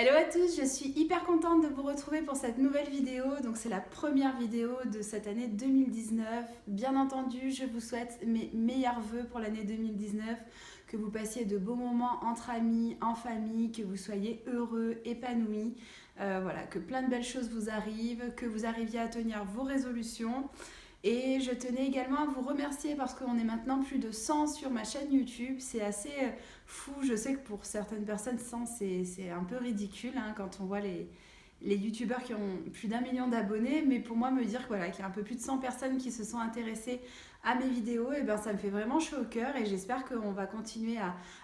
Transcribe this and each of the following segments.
Hello à tous, je suis hyper contente de vous retrouver pour cette nouvelle vidéo. Donc c'est la première vidéo de cette année 2019. Bien entendu, je vous souhaite mes meilleurs vœux pour l'année 2019. Que vous passiez de beaux moments entre amis, en famille, que vous soyez heureux, épanouis. Voilà, que plein de belles choses vous arrivent, que vous arriviez à tenir vos résolutions. Et je tenais également à vous remercier parce qu'on est maintenant plus de 100 sur ma chaîne YouTube. C'est assez fou. Je sais que pour certaines personnes, 100 c'est un peu ridicule hein, quand on voit les youtubeurs qui ont plus d'1 million d'abonnés. Mais pour moi, me dire voilà, qu'il y a un peu plus de 100 personnes qui se sont intéressées à mes vidéos, et ben, ça me fait vraiment chaud au cœur. Et j'espère qu'on va continuer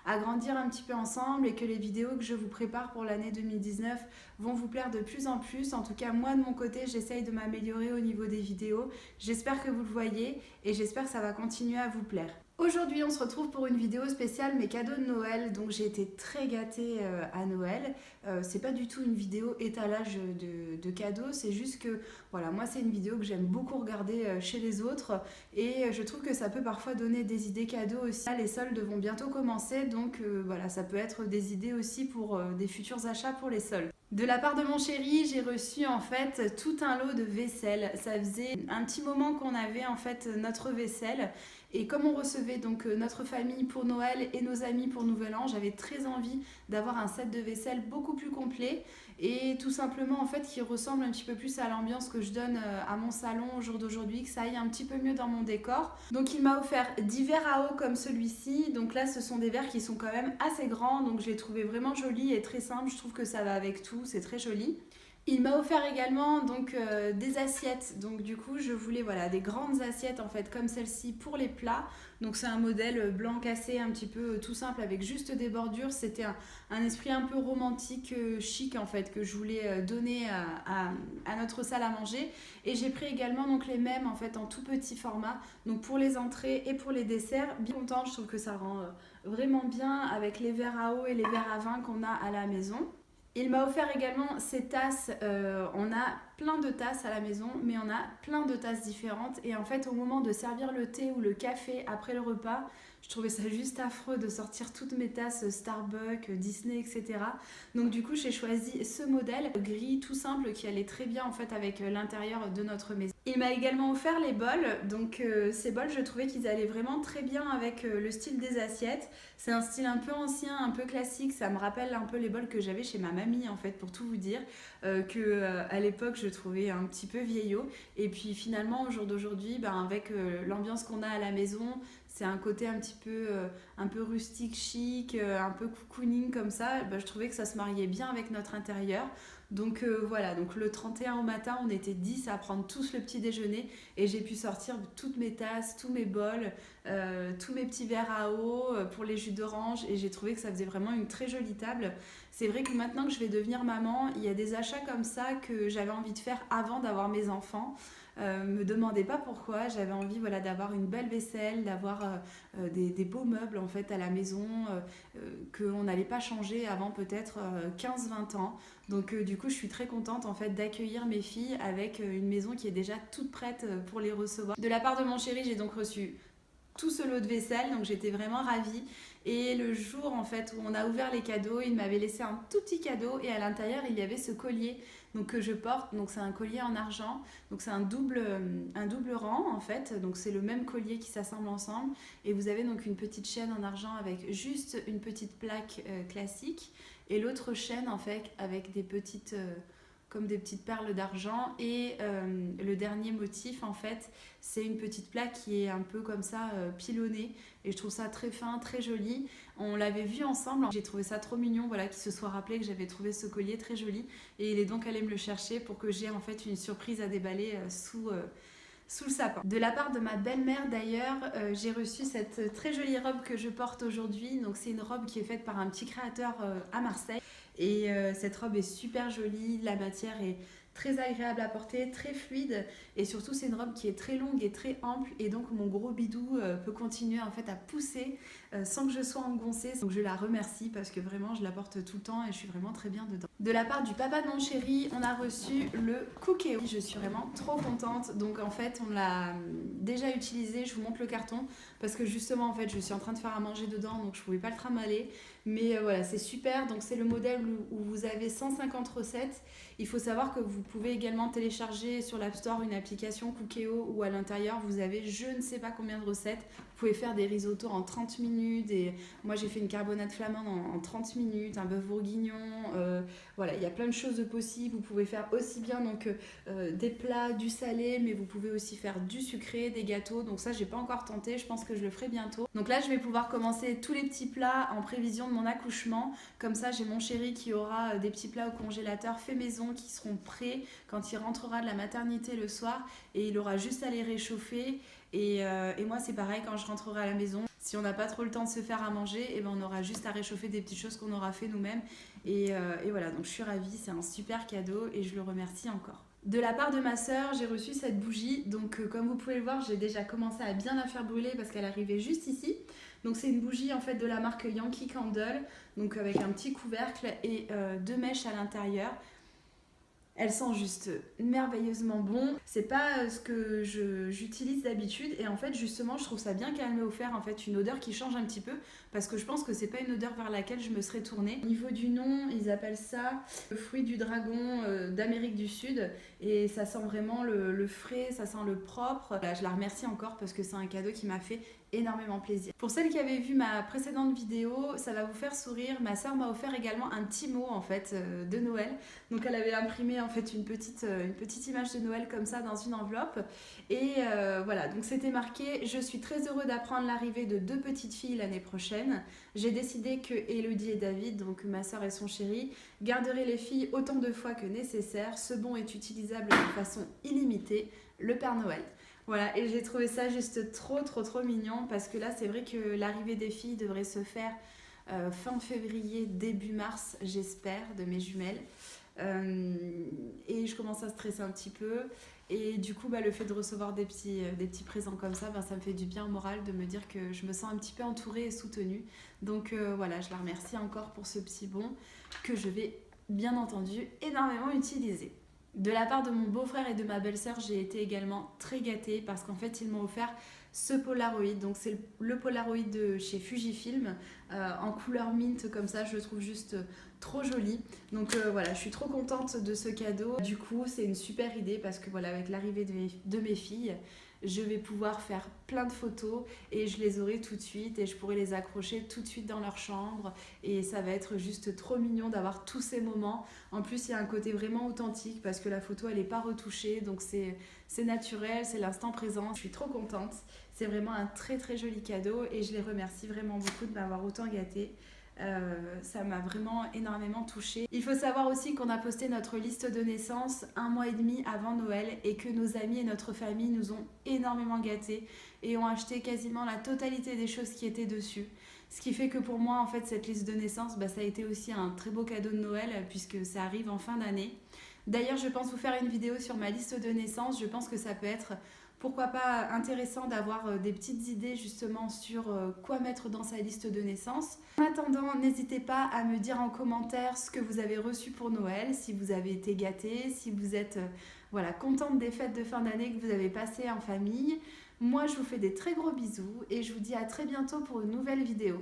à grandir un petit peu ensemble et que les vidéos que je vous prépare pour l'année 2019 vont vous plaire de plus en plus. En tout cas, moi de mon côté, j'essaye de m'améliorer au niveau des vidéos. J'espère que vous le voyez et j'espère que ça va continuer à vous plaire. Aujourd'hui, on se retrouve pour une vidéo spéciale mes cadeaux de Noël. Donc j'ai été très gâtée à Noël. C'est pas du tout une vidéo étalage de cadeaux, c'est juste que voilà, moi c'est une vidéo que j'aime beaucoup regarder chez les autres et je trouve que ça peut parfois donner des idées cadeaux aussi. Là, les soldes vont bientôt commencer, donc voilà, ça peut être des idées aussi pour des futurs achats pour les soldes. De la part de mon chéri, j'ai reçu en fait tout un lot de vaisselle. Ça faisait un petit moment qu'on avait en fait notre vaisselle. Et comme on recevait donc notre famille pour Noël et nos amis pour Nouvel An, j'avais très envie d'avoir un set de vaisselle beaucoup plus complet et tout simplement en fait qui ressemble un petit peu plus à l'ambiance que je donne à mon salon au jour d'aujourd'hui, que ça aille un petit peu mieux dans mon décor. Donc il m'a offert 10 verres à eau comme celui-ci. Donc là ce sont des verres qui sont quand même assez grands, donc je les trouvais vraiment jolis et très simples. Je trouve que ça va avec tout, c'est très joli. Il m'a offert également donc des assiettes. Donc du coup, je voulais voilà des grandes assiettes en fait comme celle-ci pour les plats. Donc c'est un modèle blanc cassé un petit peu tout simple avec juste des bordures. C'était un esprit un peu romantique, chic en fait que je voulais donner à notre salle à manger. Et j'ai pris également donc les mêmes en fait en tout petit format. Donc pour les entrées et pour les desserts. Bien contente, je trouve que ça rend vraiment bien avec les verres à eau et les verres à vin qu'on a à la maison. Il m'a offert également ces tasses. On a plein de tasses à la maison, mais on a plein de tasses différentes. Et en fait, au moment de servir le thé ou le café après le repas, je trouvais ça juste affreux de sortir toutes mes tasses Starbucks, Disney, etc. Donc du coup, j'ai choisi ce modèle gris tout simple qui allait très bien en fait avec l'intérieur de notre maison. Il m'a également offert les bols. Donc ces bols, je trouvais qu'ils allaient vraiment très bien avec le style des assiettes. C'est un style un peu ancien, un peu classique. Ça me rappelle un peu les bols que j'avais chez ma mamie en fait, pour tout vous dire. À l'époque, je trouvais un petit peu vieillot. Et puis finalement, au jour d'aujourd'hui, avec l'ambiance qu'on a à la maison, c'est un côté un peu rustique, chic, un peu cocooning comme ça. Je trouvais que ça se mariait bien avec notre intérieur. Donc voilà, donc le 31 au matin, on était 10 à prendre tous le petit déjeuner et j'ai pu sortir toutes mes tasses, tous mes bols, tous mes petits verres à eau pour les jus d'orange et j'ai trouvé que ça faisait vraiment une très jolie table. C'est vrai que maintenant que je vais devenir maman, il y a des achats comme ça que j'avais envie de faire avant d'avoir mes enfants. Me demandez pas pourquoi, j'avais envie voilà, d'avoir une belle vaisselle, d'avoir des beaux meubles en fait à la maison qu'on n'allait pas changer avant peut-être 15-20 ans. Donc du coup je suis très contente en fait d'accueillir mes filles avec une maison qui est déjà toute prête pour les recevoir. De la part de mon chéri, j'ai donc reçu tout ce lot de vaisselle, donc j'étais vraiment ravie. Et le jour en fait où on a ouvert les cadeaux, il m'avait laissé un tout petit cadeau et à l'intérieur il y avait ce collier donc, que je porte. Donc c'est un collier en argent, donc c'est un double rang en fait, donc c'est le même collier qui s'assemble ensemble et vous avez donc une petite chaîne en argent avec juste une petite plaque classique et l'autre chaîne en fait avec des petites comme des petites perles d'argent et le dernier motif en fait c'est une petite plaque qui est un peu comme ça pilonnée et je trouve ça très fin, très joli. On l'avait vu ensemble, j'ai trouvé ça trop mignon voilà, qu'il se soit rappelé que j'avais trouvé ce collier très joli et il est donc allé me le chercher pour que j'ai en fait une surprise à déballer sous le sapin. De la part de ma belle-mère d'ailleurs, j'ai reçu cette très jolie robe que je porte aujourd'hui. Donc c'est une robe qui est faite par un petit créateur à Marseille. Et cette robe est super jolie, la matière est très agréable à porter, très fluide et surtout c'est une robe qui est très longue et très ample et donc mon gros bidou peut continuer en fait à pousser sans que je sois engoncée. Donc je la remercie parce que vraiment je la porte tout le temps et je suis vraiment très bien dedans. De la part du papa de mon chéri, on a reçu le Cookéo. Je suis vraiment trop contente. Donc en fait on l'a déjà utilisé, je vous montre le carton parce que justement en fait je suis en train de faire à manger dedans donc je pouvais pas le trimballer. Mais voilà, c'est super. Donc c'est le modèle où vous avez 150 recettes. Il faut savoir que vous pouvez également télécharger sur l'App Store une application Cookéo où à l'intérieur vous avez je ne sais pas combien de recettes. Vous pouvez faire des risottos en 30 minutes. Et moi j'ai fait une carbonade flamande en 30 minutes, un bœuf bourguignon. Voilà, il y a plein de choses possibles. Vous pouvez faire aussi bien donc, des plats, du salé, mais vous pouvez aussi faire du sucré, des gâteaux. Donc ça j'ai pas encore tenté, je pense que je le ferai bientôt. Donc là je vais pouvoir commencer tous les petits plats en prévision de mon accouchement. Comme ça j'ai mon chéri qui aura des petits plats au congélateur fait maison qui seront prêts quand il rentrera de la maternité le soir et il aura juste à les réchauffer. Et moi c'est pareil quand je rentrerai à la maison. Si on n'a pas trop le temps de se faire à manger, et ben on aura juste à réchauffer des petites choses qu'on aura fait nous-mêmes. Et voilà, donc je suis ravie, c'est un super cadeau et je le remercie encore. De la part de ma sœur, j'ai reçu cette bougie. Donc comme vous pouvez le voir, j'ai déjà commencé à bien la faire brûler parce qu'elle arrivait juste ici. Donc c'est une bougie en fait de la marque Yankee Candle, donc avec un petit couvercle et 2 mèches à l'intérieur. Elle sent juste merveilleusement bon. C'est pas ce que j'utilise d'habitude et en fait justement je trouve ça bien qu'elle m'ait offert en fait une odeur qui change un petit peu parce que je pense que c'est pas une odeur vers laquelle je me serais tournée. Au niveau du nom, ils appellent ça le fruit du dragon d'Amérique du Sud et ça sent vraiment le frais, ça sent le propre. Là, je la remercie encore parce que c'est un cadeau qui m'a fait énormément plaisir. Pour celles qui avaient vu ma précédente vidéo, ça va vous faire sourire. Ma soeur m'a offert également un petit mot en fait de Noël. Donc elle avait imprimé en fait une petite image de Noël comme ça dans une enveloppe. Et voilà, donc c'était marqué: je suis très heureux d'apprendre l'arrivée de 2 petites filles l'année prochaine. J'ai décidé que Elodie et David, donc ma soeur et son chéri, garderaient les filles autant de fois que nécessaire. Ce bon est utilisable de façon illimitée. Le Père Noël. Voilà, et j'ai trouvé ça juste trop mignon parce que là c'est vrai que l'arrivée des filles devrait se faire fin février, début mars, j'espère, de mes jumelles. Et je commence à stresser un petit peu et du coup le fait de recevoir des petits présents comme ça, ça me fait du bien au moral de me dire que je me sens un petit peu entourée et soutenue. Donc voilà, je la remercie encore pour ce petit bon que je vais bien entendu énormément utiliser. De la part de mon beau-frère et de ma belle-sœur, j'ai été également très gâtée parce qu'en fait, ils m'ont offert ce Polaroid. Donc, c'est le Polaroid de chez Fujifilm en couleur mint comme ça. Je le trouve juste trop joli. Donc, voilà, je suis trop contente de ce cadeau. Du coup, c'est une super idée parce que voilà, avec l'arrivée de mes filles, je vais pouvoir faire plein de photos et je les aurai tout de suite et je pourrai les accrocher tout de suite dans leur chambre et ça va être juste trop mignon d'avoir tous ces moments. En plus, il y a un côté vraiment authentique parce que la photo elle n'est pas retouchée, donc c'est naturel, c'est l'instant présent. Je suis trop contente, c'est vraiment un très joli cadeau et je les remercie vraiment beaucoup de m'avoir autant gâtée. Ça m'a vraiment énormément touchée. Il faut savoir aussi qu'on a posté notre liste de naissance 1 mois et demi avant Noël et que nos amis et notre famille nous ont énormément gâtés et ont acheté quasiment la totalité des choses qui étaient dessus. Ce qui fait que pour moi, en fait, cette liste de naissance, ça a été aussi un très beau cadeau de Noël puisque ça arrive en fin d'année. D'ailleurs, je pense vous faire une vidéo sur ma liste de naissance. Je pense que ça peut être, pourquoi pas, intéressant d'avoir des petites idées justement sur quoi mettre dans sa liste de naissance. En attendant, n'hésitez pas à me dire en commentaire ce que vous avez reçu pour Noël, si vous avez été gâtés, si vous êtes contente des fêtes de fin d'année que vous avez passées en famille. Moi, je vous fais des très gros bisous et je vous dis à très bientôt pour une nouvelle vidéo.